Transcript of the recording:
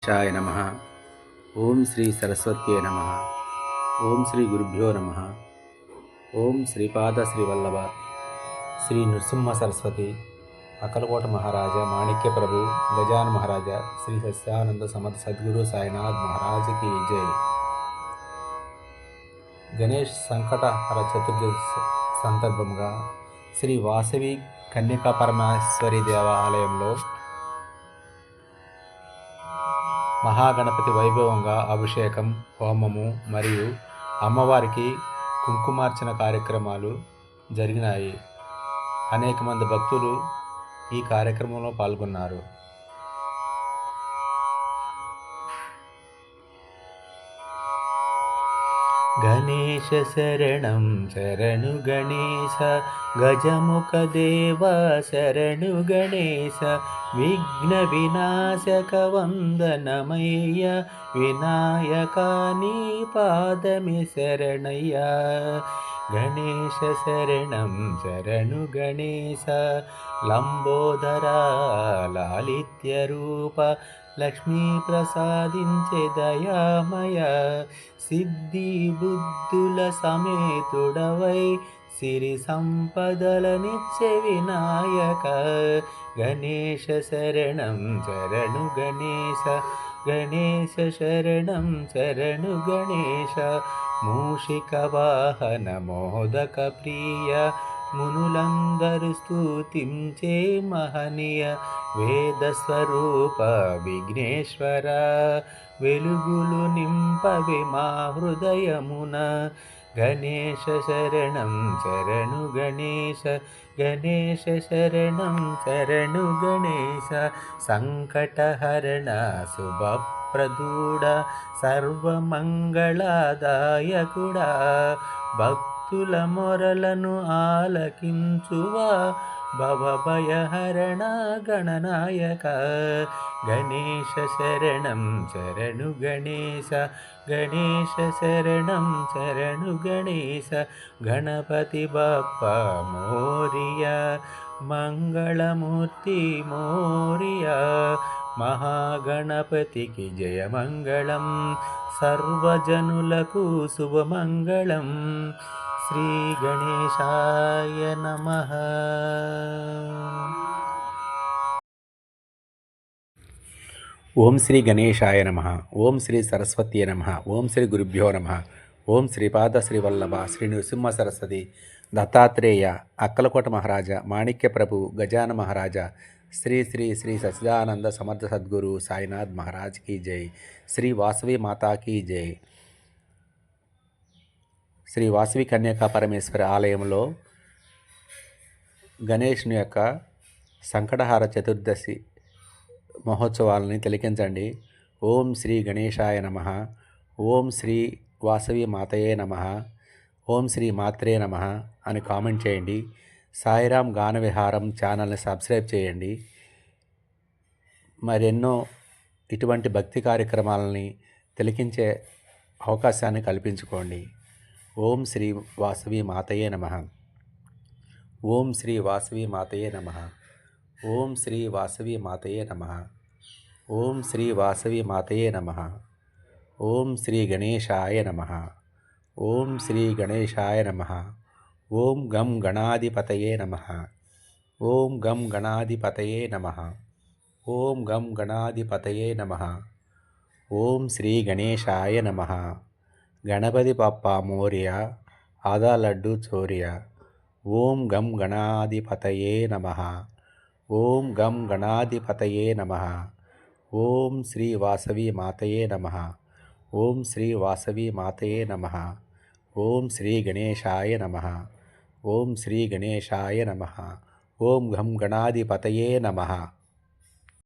शाय नमः। ओम श्री सरस्वत्यै नमः। ओम श्री गुरुभ्यो नमः। ओम श्रीपाद श्रीवल्लभ श्री नृसिंह सरस्वती अकलकोट महाराजा माणिक्य प्रभु गजान महाराजा श्री सत्यानंद समर्थ सद्गुरु साईनाथ महाराज की जय। गणेश संकटहर चतुर्दशी संदर्भంగా శ్రీ వాసవి కన్యకా పరమేశ్వరి దేవాలయంలో మహాగణపతి వైభవంగా అభిషేకం, హోమము మరియు అమ్మవారికి కుంకుమార్చన కార్యక్రమాలు జరిగినాయి. అనేక మంది భక్తులు ఈ కార్యక్రమంలో పాల్గొన్నారు. గణేశ శరణం శరణు గణేశ, గజముఖ దేవ శరణు గణేశ, విఘ్న వినాశక వందనమయ్య, వినాయక నీ పాదమి శరణయ్య. గణేశ శరణం శరణు గణేశ, లంబోదర లాలిత్య రూప, లక్ష్మీ ప్రసాదించే దయామయ, సిద్ధి బుద్ధుల సమేతుడవై, సిరి సంపదలనిచ్చే వినాయక. గణేశ శరణం శరణు గణేశ, గణేశ శరణం శరణు గణేశ, మూషిక వాహన మోదక ప్రియ, మునులందరూ స్తుతించే మహనీయ, వేద స్వరూప విఘ్నేశ్వర, వెలుగులు నింపవి మా హృదయమున. గణేశ శరణం శరణు గణేశ, గణేశ శరణం శరణు గణేశ, సంకటహరణ శుభప్రదుడ, సర్వమంగళదాయకుడా, భక్తుల మొరలను ఆలకించువా, భవభయహరణ గణనాయక. గణేశ శరణం శరణు గణేశ, గణేశ శరణం శరణు గణేశ, గణపతి బప్ప మోరియా, మంగళమూర్తి మోరియా, మహాగణపతికి జయమంగళం, సర్వజనులకు శుభమంగళం. శ్రీ గణేశాయ నమః. ఓం శ్రీ గణేశాయ నమః. ఓం శ్రీ సరస్వత్యై నమః. ఓం శ్రీ గురుభ్యో నమః. ఓం శ్రీపాద శ్రీవల్లభ శ్రీ నృసింహ సరస్వతి దత్తాత్రేయ అక్కలకోట మహారాజా మాణిక్య ప్రభు గజాన మహారాజా శ్రీ శ్రీ శ్రీ సచ్చిదానంద సమర్థ సద్గురు సాయినాథ్ మహారాజ్ की జై. శ్రీ వాసవి మాతా की జై. శ్రీ వాసవి కన్యకా పరమేశ్వరి ఆలయంలో గణేష్ని యొక్క సంకటహార చతుర్దశి మహోత్సవాలని తిలకించండి. ఓం శ్రీ గణేశాయ నమః. ఓం శ్రీ వాసవి మాతయే నమః. ఓం శ్రీ మాత్రే నమః అని కామెంట్ చేయండి. సాయిరామ్ గాన విహారం ఛానల్ని సబ్స్క్రైబ్ చేయండి. మరెన్నో ఇటువంటి భక్తి కార్యక్రమాలని తిలకించే అవకాశాన్ని కల్పించుకోండి. ఓం శ్రీ వాసవి మాతయే నమః. ఓం శ్రీ వాసవి మాతయే నమః. ఓం శ్రీ వాసవి మాతయే నమః. ఓం శ్రీ వాసవి మాతయే నమః. ఓం శ్రీ గణేశాయ నమః. ఓం శ్రీ గణేశాయ నమః. ఓం గం గణాధిపతయే నమః. ఓం గం గణాధిపతయే నమః. ఓం గం గణాధిపతయే నమః. ఓం శ్రీ గణేశాయ నమః. గణపతి బప్ప మోరియా, ఆదా లడ్డు చోరియా. ఓం గం గణాధిపతయే నమః. ఓం గం గణాధిపతయే నమః. ఓం శ్రీ వాసవి మాతయే నమః. ఓం శ్రీ వాసవి మాతయే నమః. ఓం శ్రీ గణేశాయ నమః. ఓం శ్రీ గణేశాయ నమః. ఓం గం గణాధిపతయే నమః.